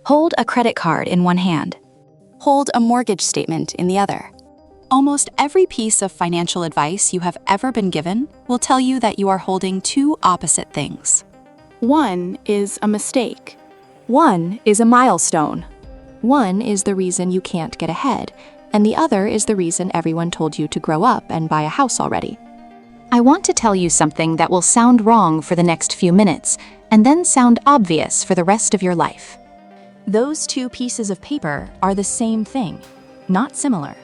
Hold a credit card in one hand. Hold a mortgage statement in the other. Almost every piece of financial advice you have ever been given will tell you that you are holding two opposite things. One is a mistake. One is a milestone. One is the reason you can't get ahead, and the other is the reason everyone told you to grow up and buy a house already. I want to tell you something that will sound wrong for the next few minutes, and then sound obvious for the rest of your life. Those two pieces of paper are the same thing, not similar.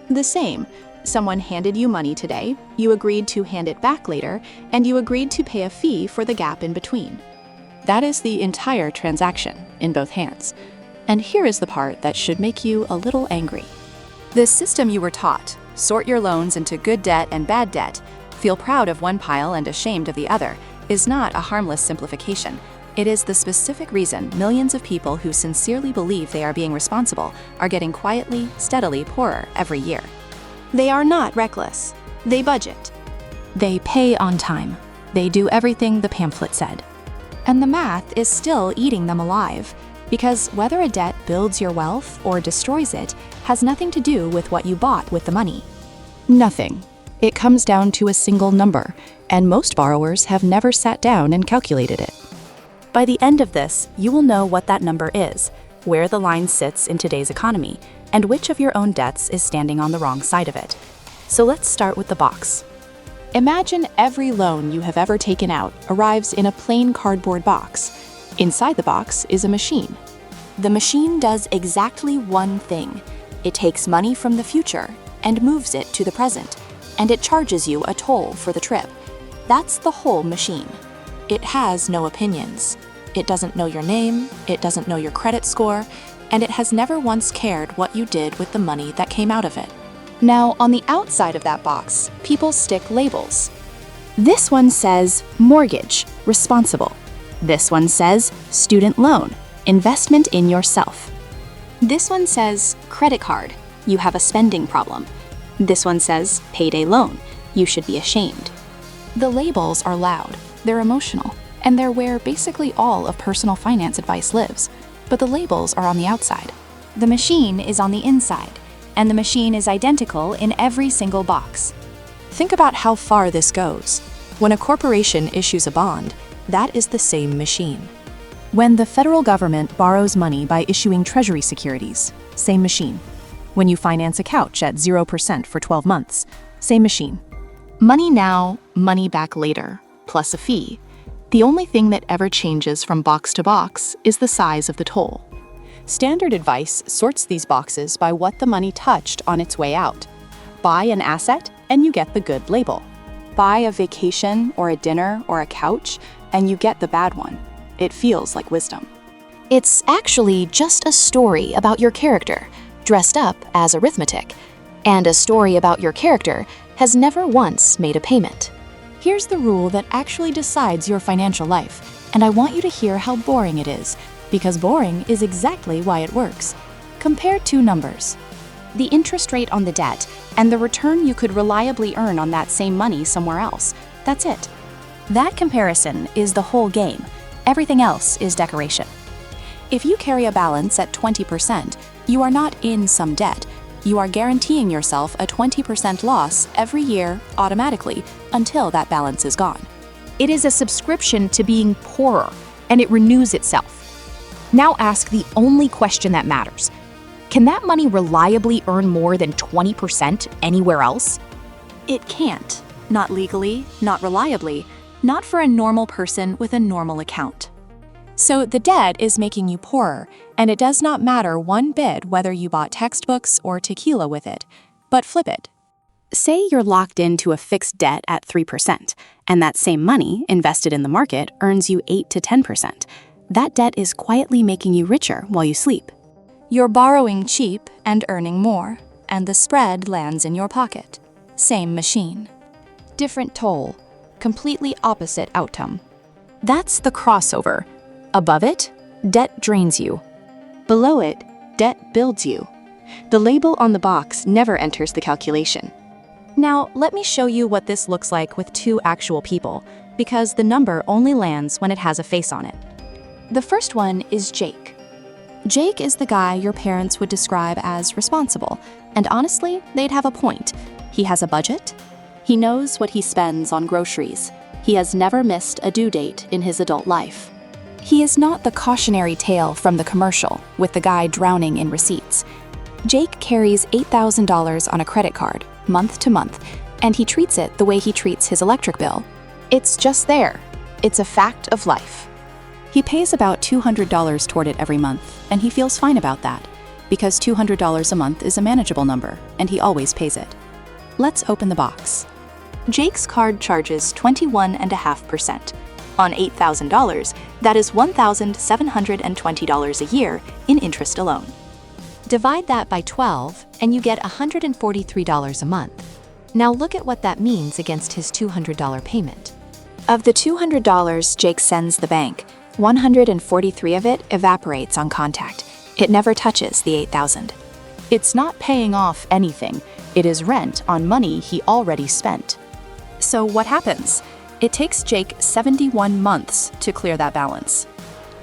The same. Someone handed you money today, you agreed to hand it back later, and you agreed to pay a fee for the gap in between. That is the entire transaction in both hands. And here is the part that should make you a little angry. The system you were taught, sort your loans into good debt and bad debt, feel proud of one pile and ashamed of the other, is not a harmless simplification. It is the specific reason millions of people who sincerely believe they are being responsible are getting quietly, steadily poorer every year. They are not reckless. They budget. They pay on time. They do everything the pamphlet said. And the math is still eating them alive, because whether a debt builds your wealth or destroys it has nothing to do with what you bought with the money. Nothing. It comes down to a single number, and most borrowers have never sat down and calculated it. By the end of this, you will know what that number is, where the line sits in today's economy, and which of your own debts is standing on the wrong side of it. So let's start with the box. Imagine every loan you have ever taken out arrives in a plain cardboard box. Inside the box is a machine. The machine does exactly one thing. It takes money from the future and moves it to the present, and it charges you a toll for the trip. That's the whole machine. It has no opinions. It doesn't know your name, it doesn't know your credit score, and it has never once cared what you did with the money that came out of it. Now, on the outside of that box, people stick labels. This one says mortgage, responsible. This one says student loan, investment in yourself. This one says credit card, you have a spending problem. This one says payday loan, you should be ashamed. The labels are loud, they're emotional, and they're where basically all of personal finance advice lives. But the labels are on the outside. The machine is on the inside, and the machine is identical in every single box. Think about how far this goes. When a corporation issues a bond, that is the same machine. When the federal government borrows money by issuing treasury securities, same machine. When you finance a couch at 0% for 12 months, same machine. Money now, money back later, plus a fee. The only thing that ever changes from box to box is the size of the toll. Standard advice sorts these boxes by what the money touched on its way out. Buy an asset and you get the good label. Buy a vacation or a dinner or a couch and you get the bad one. It feels like wisdom. It's actually just a story about your character, dressed up as arithmetic. And a story about your character has never once made a payment. Here's the rule that actually decides your financial life, and I want you to hear how boring it is, because boring is exactly why it works. Compare two numbers. The interest rate on the debt and the return you could reliably earn on that same money somewhere else. That's it. That comparison is the whole game. Everything else is decoration. If you carry a balance at 20%, you are not in some debt. You are guaranteeing yourself a 20% loss every year automatically until that balance is gone. It is a subscription to being poorer, and it renews itself. Now ask the only question that matters. Can that money reliably earn more than 20% anywhere else? It can't. Not legally, not reliably, not for a normal person with a normal account. So the debt is making you poorer, and it does not matter one bit whether you bought textbooks or tequila with it. But flip it. Say you're locked into a fixed debt at 3%, and that same money invested in the market earns you 8 to 10%. That debt is quietly making you richer while you sleep. You're borrowing cheap and earning more, and the spread lands in your pocket. Same machine. Different toll. Completely opposite outcome. That's the crossover. Above it, debt drains you. Below it, debt builds you. The label on the box never enters the calculation. Now, let me show you what this looks like with two actual people, because the number only lands when it has a face on it. The first one is Jake. Jake is the guy your parents would describe as responsible, and honestly, they'd have a point. He has a budget. He knows what he spends on groceries. He has never missed a due date in his adult life. He is not the cautionary tale from the commercial with the guy drowning in receipts. Jake carries $8,000 on a credit card, month to month, and he treats it the way he treats his electric bill. It's just there. It's a fact of life. He pays about $200 toward it every month, and he feels fine about that, because $200 a month is a manageable number, and he always pays it. Let's open the box. Jake's card charges 21.5%. On $8,000, that is $1,720 a year in interest alone. Divide that by 12, and you get $143 a month. Now look at what that means against his $200 payment. Of the $200 Jake sends the bank, $143 of it evaporates on contact. It never touches the $8,000. It's not paying off anything. It is rent on money he already spent. So what happens? It takes Jake 71 months to clear that balance.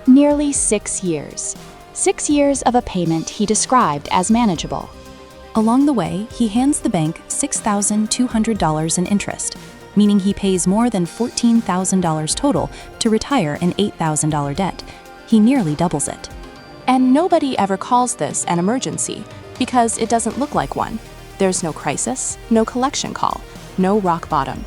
Nearly 6 years. 6 years of a payment he described as manageable. Along the way, he hands the bank $6,200 in interest, meaning he pays more than $14,000 total to retire an $8,000 debt. He nearly doubles it. And nobody ever calls this an emergency because it doesn't look like one. There's no crisis, no collection call, no rock bottom.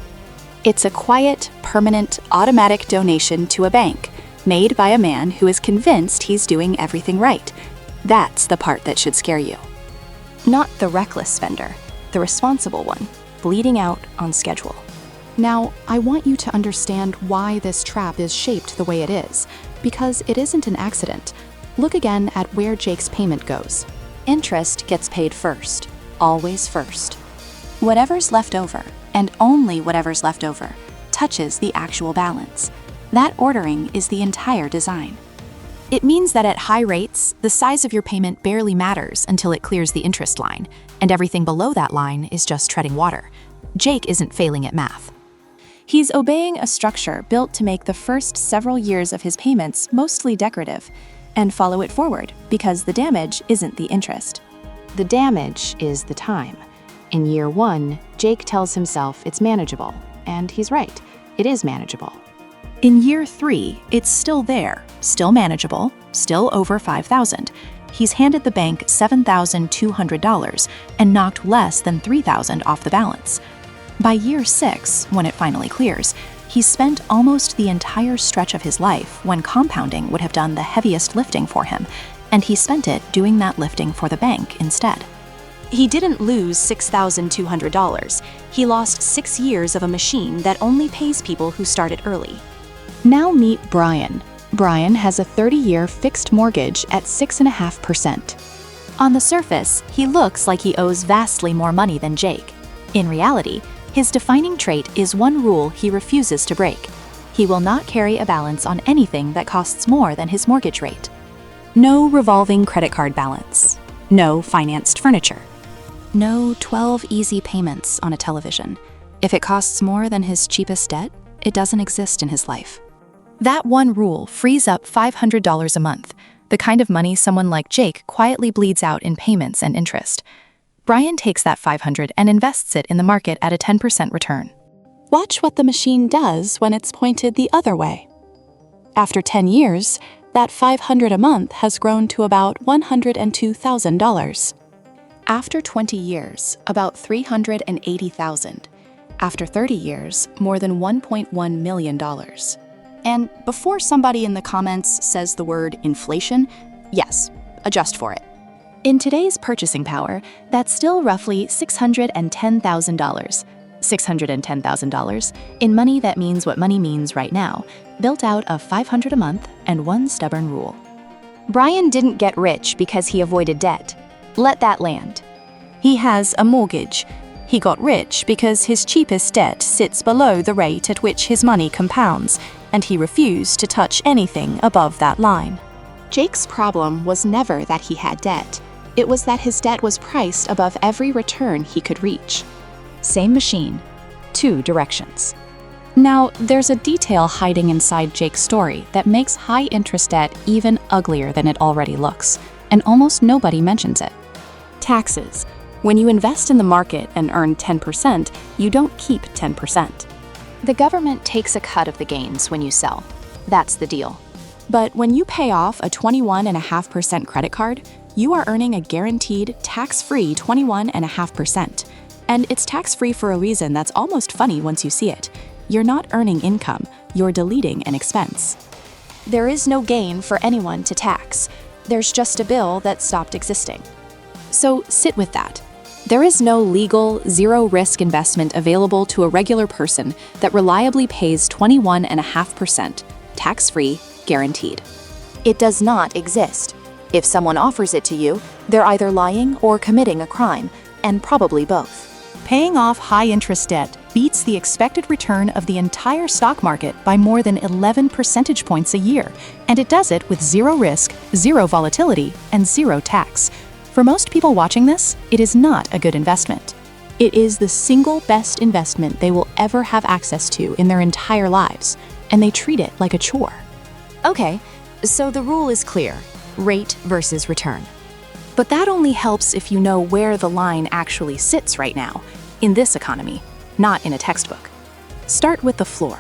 It's a quiet, permanent, automatic donation to a bank, made by a man who is convinced he's doing everything right. That's the part that should scare you. Not the reckless spender, the responsible one, bleeding out on schedule. Now, I want you to understand why this trap is shaped the way it is, because it isn't an accident. Look again at where Jake's payment goes. Interest gets paid first, always first. Whatever's left over, and only whatever's left over, touches the actual balance. That ordering is the entire design. It means that at high rates, the size of your payment barely matters until it clears the interest line, and everything below that line is just treading water. Jake isn't failing at math. He's obeying a structure built to make the first several years of his payments mostly decorative, and follow it forward because the damage isn't the interest. The damage is the time. In year 1, Jake tells himself it's manageable, and he's right, it is manageable. In year 3, it's still there, still manageable, still over $5,000. He's handed the bank $7,200 and knocked less than $3,000 off the balance. By year 6, when it finally clears, he's spent almost the entire stretch of his life when compounding would have done the heaviest lifting for him, and he spent it doing that lifting for the bank instead. He didn't lose $6,200. He lost 6 years of a machine that only pays people who started early. Now meet Brian. Brian has a 30-year fixed mortgage at 6.5%. On the surface, he looks like he owes vastly more money than Jake. In reality, his defining trait is one rule he refuses to break. He will not carry a balance on anything that costs more than his mortgage rate. No revolving credit card balance. No financed furniture. No 12 easy payments on a television. If it costs more than his cheapest debt, it doesn't exist in his life. That one rule frees up $500 a month, the kind of money someone like Jake quietly bleeds out in payments and interest. Brian takes that $500 and invests it in the market at a 10% return. Watch what the machine does when it's pointed the other way. After 10 years, that $500 a month has grown to about $102,000. After 20 years, about $380,000. After 30 years, more than $1.1 million. And before somebody in the comments says the word inflation, yes, adjust for it. In today's purchasing power, that's still roughly $610,000. $610,000 in money that means what money means right now, built out of $500 a month and one stubborn rule. Brian didn't get rich because he avoided debt. Let that land. He has a mortgage. He got rich because his cheapest debt sits below the rate at which his money compounds, and he refused to touch anything above that line. Jake's problem was never that he had debt. It was that his debt was priced above every return he could reach. Same machine, 2 directions. Now, there's a detail hiding inside Jake's story that makes high-interest debt even uglier than it already looks, and almost nobody mentions it. Taxes. When you invest in the market and earn 10%, you don't keep 10%. The government takes a cut of the gains when you sell. That's the deal. But when you pay off a 21.5% credit card, you are earning a guaranteed tax-free 21.5%. And it's tax-free for a reason that's almost funny once you see it. You're not earning income, you're deleting an expense. There is no gain for anyone to tax. There's just a bill that stopped existing. So sit with that. There is no legal, zero-risk investment available to a regular person that reliably pays 21.5%, tax-free, guaranteed. It does not exist. If someone offers it to you, they're either lying or committing a crime, and probably both. Paying off high-interest debt beats the expected return of the entire stock market by more than 11 percentage points a year, and it does it with zero risk, zero volatility, and zero tax. For most people watching this, it is not a good investment. It is the single best investment they will ever have access to in their entire lives, and they treat it like a chore. Okay, so the rule is clear: rate versus return. But that only helps if you know where the line actually sits right now, in this economy, not in a textbook. Start with the floor.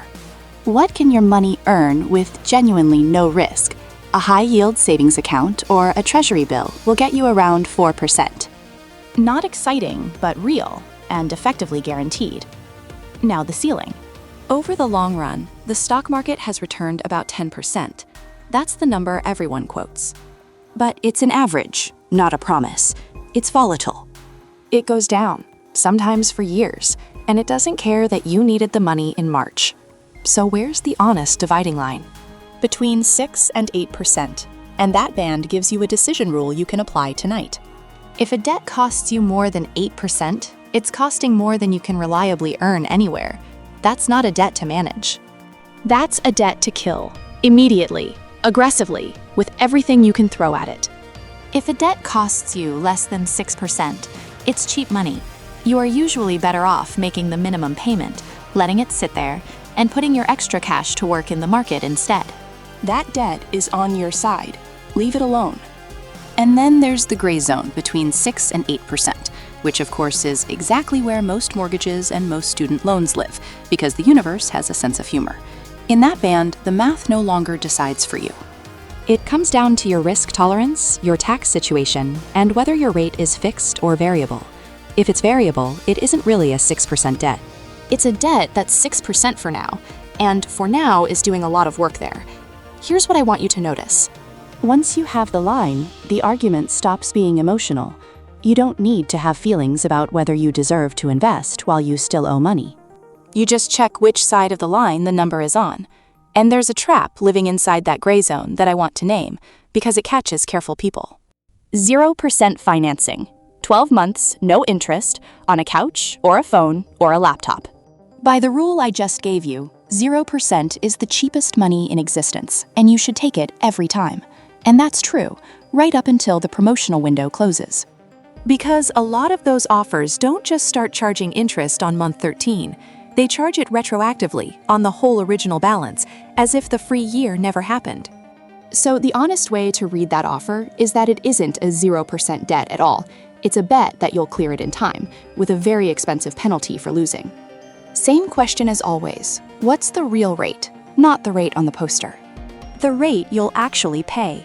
What can your money earn with genuinely no risk? A high-yield savings account or a treasury bill will get you around 4%. Not exciting, but real, and effectively guaranteed. Now the ceiling. Over the long run, the stock market has returned about 10%. That's the number everyone quotes. But it's an average, not a promise. It's volatile. It goes down, sometimes for years, and it doesn't care that you needed the money in March. So where's the honest dividing line? Between 6 and 8%, and that band gives you a decision rule you can apply tonight. If a debt costs you more than 8%, it's costing more than you can reliably earn anywhere. That's not a debt to manage. That's a debt to kill, immediately, aggressively, with everything you can throw at it. If a debt costs you less than 6%, it's cheap money. You are usually better off making the minimum payment, letting it sit there, and putting your extra cash to work in the market instead. That debt is on your side. Leave it alone. And then there's the gray zone between 6 and 8%, which of course is exactly where most mortgages and most student loans live, because the universe has a sense of humor. In that band, the math no longer decides for you. It comes down to your risk tolerance, your tax situation, and whether your rate is fixed or variable. If it's variable, it isn't really a 6% debt. It's a debt that's 6% for now, and for now is doing a lot of work there. Here's what I want you to notice. Once you have the line, the argument stops being emotional. You don't need to have feelings about whether you deserve to invest while you still owe money. You just check which side of the line the number is on. And there's a trap living inside that gray zone that I want to name, because it catches careful people. 0% financing. 12 months, no interest, on a couch or a phone or a laptop. By the rule I just gave you, 0% is the cheapest money in existence, and you should take it every time. And that's true, right up until the promotional window closes. Because a lot of those offers don't just start charging interest on month 13. They charge it retroactively on the whole original balance, as if the free year never happened. So the honest way to read that offer is that it isn't a 0% debt at all. It's a bet that you'll clear it in time, with a very expensive penalty for losing. Same question as always. What's the real rate? Not the rate on the poster. The rate you'll actually pay.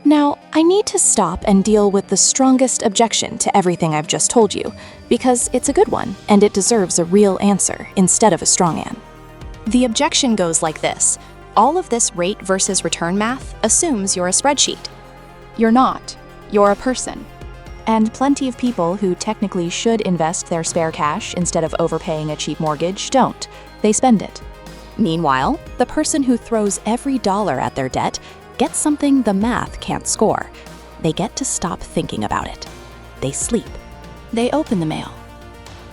Now, I need to stop and deal with the strongest objection to everything I've just told you, because it's a good one, and it deserves a real answer instead of a strongman. The objection goes like this. All of this rate versus return math assumes you're a spreadsheet. You're not. You're a person. And plenty of people who technically should invest their spare cash instead of overpaying a cheap mortgage don't. They spend it. Meanwhile, the person who throws every dollar at their debt gets something the math can't score. They get to stop thinking about it. They sleep. They open the mail.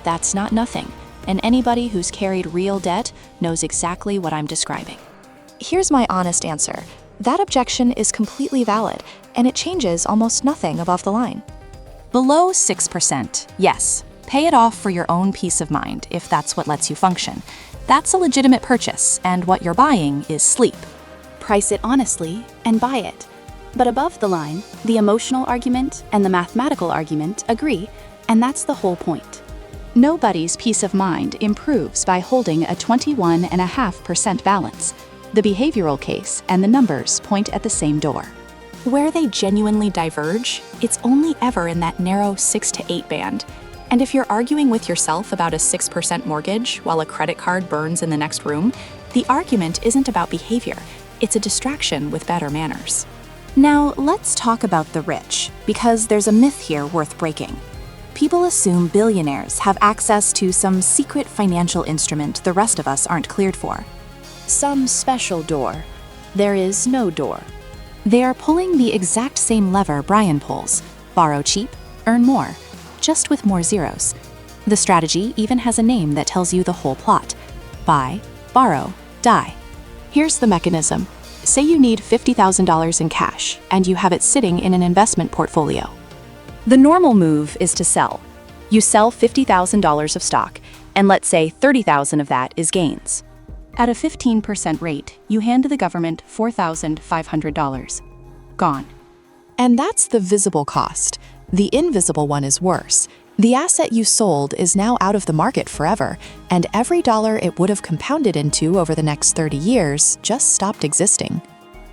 That's not nothing, and anybody who's carried real debt knows exactly what I'm describing. Here's my honest answer. That objection is completely valid, and it changes almost nothing above the line. Below 6%, yes, pay it off for your own peace of mind if that's what lets you function. That's a legitimate purchase, and what you're buying is sleep. Price it honestly and buy it. But above the line, the emotional argument and the mathematical argument agree, and that's the whole point. Nobody's peace of mind improves by holding a 21.5% balance. The behavioral case and the numbers point at the same door. Where they genuinely diverge, it's only ever in that narrow 6 to 8 band. And if you're arguing with yourself about a 6% mortgage while a credit card burns in the next room, the argument isn't about behavior, it's a distraction with better manners. Now, let's talk about the rich, because there's a myth here worth breaking. People assume billionaires have access to some secret financial instrument the rest of us aren't cleared for. Some special door. There is no door. They are pulling the exact same lever Brian pulls: borrow cheap, earn more, just with more zeros. The strategy even has a name that tells you the whole plot: buy, borrow, die. Here's the mechanism. Say you need $50,000 in cash, and you have it sitting in an investment portfolio. The normal move is to sell. You sell $50,000 of stock, and let's say $30,000 of that is gains. At a 15% rate, you hand the government $4,500. Gone. And that's the visible cost. The invisible one is worse. The asset you sold is now out of the market forever, and every dollar it would have compounded into over the next 30 years just stopped existing.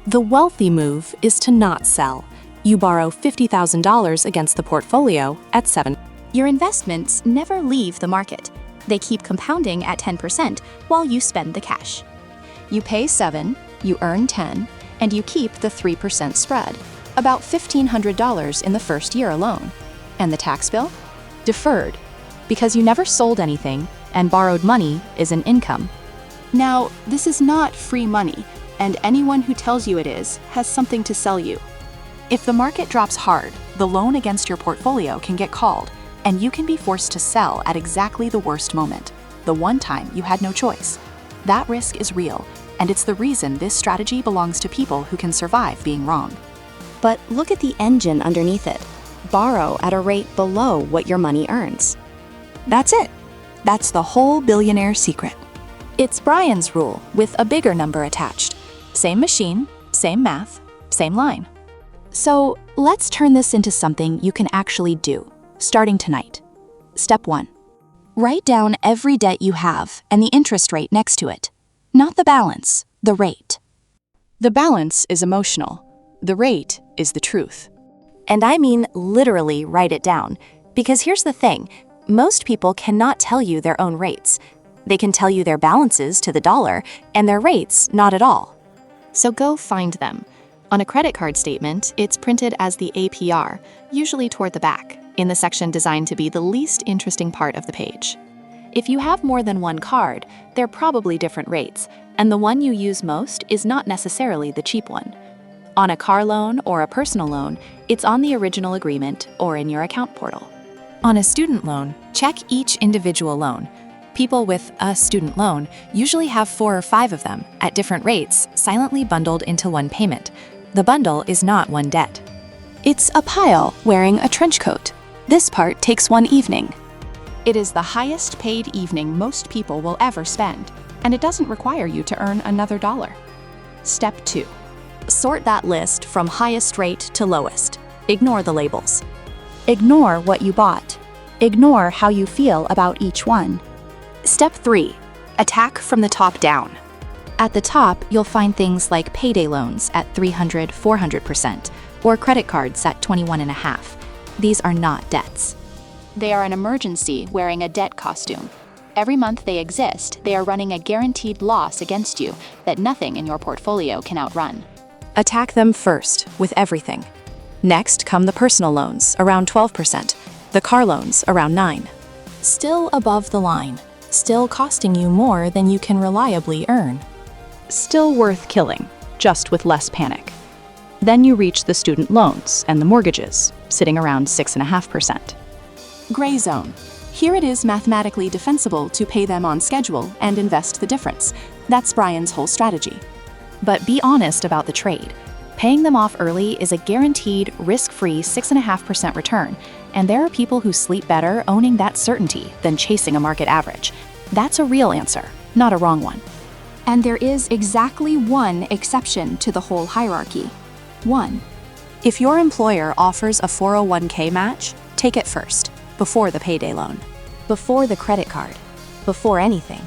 The wealthy move is to not sell. You borrow $50,000 against the portfolio at 7. Your investments never leave the market. They keep compounding at 10% while you spend the cash. You pay 7, you earn 10, and you keep the 3% spread, about $1,500 in the first year alone. And the tax bill? Deferred, because you never sold anything and borrowed money is an income. Now, this is not free money, and anyone who tells you it is has something to sell you. If the market drops hard, the loan against your portfolio can get called, and you can be forced to sell at exactly the worst moment, the one time you had no choice. That risk is real, and it's the reason this strategy belongs to people who can survive being wrong. But look at the engine underneath it. Borrow at a rate below what your money earns. That's it. That's the whole billionaire secret. It's Brian's rule with a bigger number attached. Same machine, same math, same line. So let's turn this into something you can actually do, starting tonight. Step 1. Write down every debt you have and the interest rate next to it. Not the balance, the rate. The balance is emotional. The rate is the truth. And I mean literally write it down, because here's the thing, most people cannot tell you their own rates. They can tell you their balances to the dollar and their rates not at all. So go find them. On a credit card statement, it's printed as the APR, usually toward the back, in the section designed to be the least interesting part of the page. If you have more than one card, they're probably different rates, and the one you use most is not necessarily the cheap one. On a car loan or a personal loan, it's on the original agreement or in your account portal. On a student loan, check each individual loan. People with a student loan usually have 4 or 5 of them at different rates, silently bundled into one payment. The bundle is not one debt. It's a pile wearing a trench coat. This part takes one evening. It is the highest paid evening most people will ever spend, and it doesn't require you to earn another dollar. Step 2. Sort that list from highest rate to lowest. Ignore the labels. Ignore what you bought. Ignore how you feel about each one. Step 3. Attack from the top down. At the top, you'll find things like payday loans at 300, 400%, or credit cards at 21.5%. These are not debts. They are an emergency wearing a debt costume. Every month they exist, they are running a guaranteed loss against you that nothing in your portfolio can outrun. Attack them first, with everything. Next come the personal loans, around 12%, the car loans, around 9%. Still above the line, still costing you more than you can reliably earn. Still worth killing, just with less panic. Then you reach the student loans and the mortgages, sitting around 6.5%. Gray zone. Here it is mathematically defensible to pay them on schedule and invest the difference. That's Brian's whole strategy. But be honest about the trade. Paying them off early is a guaranteed, risk-free 6.5% return, and there are people who sleep better owning that certainty than chasing a market average. That's a real answer. not a wrong one. And there is exactly one exception to the whole hierarchy. 1. If your employer offers a 401k match, take it first, before the payday loan. Before the credit card. Before anything.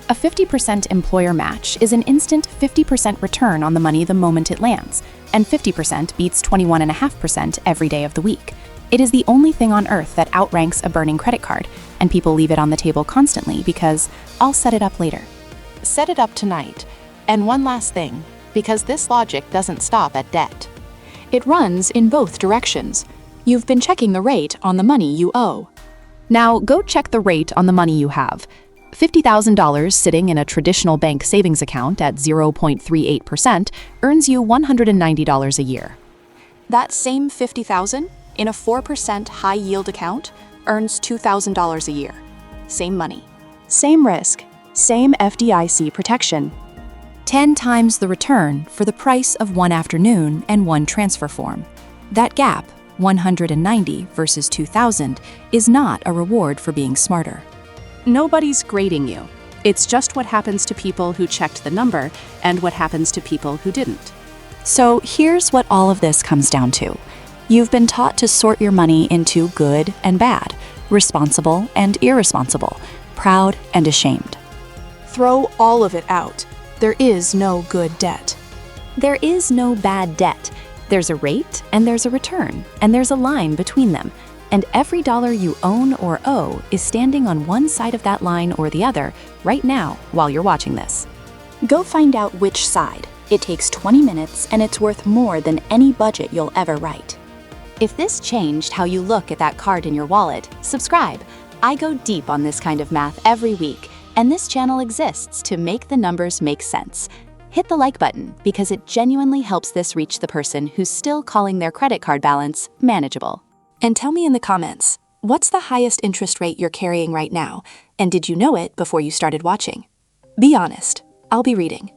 A 50% employer match is an instant 50% return on the money the moment it lands, and 50% beats 21.5% every day of the week. It is the only thing on earth that outranks a burning credit card, and people leave it on the table constantly because I'll set it up later. Set it up tonight. And one last thing, because this logic doesn't stop at debt. It runs in both directions. You've been checking the rate on the money you owe. Now go check the rate on the money you have. $50,000 sitting in a traditional bank savings account at 0.38% earns you $190 a year. That same $50,000 in a 4% high-yield account earns $2,000 a year. Same money. Same risk. Same FDIC protection. 10 times the return for the price of one afternoon and one transfer form. That gap, 190 versus 2,000, is not a reward for being smarter. Nobody's grading you. It's just what happens to people who checked the number and what happens to people who didn't. So here's what all of this comes down to. You've been taught to sort your money into good and bad, responsible and irresponsible, proud and ashamed. Throw all of it out. There is no good debt. There is no bad debt. There's a rate and there's a return, and there's a line between them. And every dollar you own or owe is standing on one side of that line or the other right now while you're watching this. Go find out which side. It takes 20 minutes and it's worth more than any budget you'll ever write. If this changed how you look at that card in your wallet, subscribe. I go deep on this kind of math every week, and this channel exists to make the numbers make sense. Hit the like button because it genuinely helps this reach the person who's still calling their credit card balance manageable. And tell me in the comments, what's the highest interest rate you're carrying right now? And did you know it before you started watching? Be honest. I'll be reading.